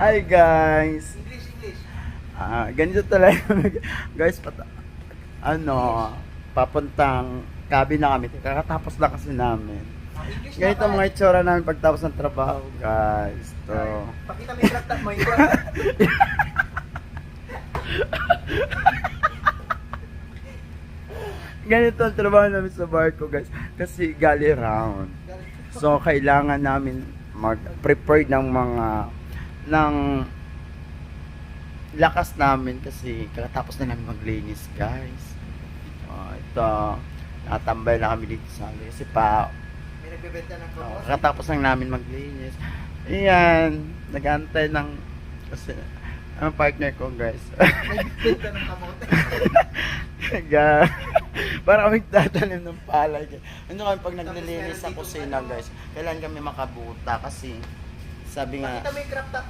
Hi guys. English. Ganito talaga guys, papuntang cabin na kami. Kakatapos lang kasi namin. English na Ganito ba? mga itsura namin pagtapos ng trabaho, guys. Pakita mo yung crop top mo. Yung crop top. Ganito ang trabaho namin sa barko, guys. Kasi gali round. So, kailangan namin mag-prepare ng lakas namin kasi kakatapos na namin maglinis, guys. Ito, natambay na kami dito sa hali kasi May nagbebenta ng crop. kakatapos lang namin maglinis. Ayan, nag-antay ng kasi ang partner ko, guys. Nagbebenta ng kamote. Para kami tatanim ng palay. Ano kami pag naglilinis sa kusina, guys, kailangan kami makabuta kasi sabi nga Pakita mo yung crop top mo.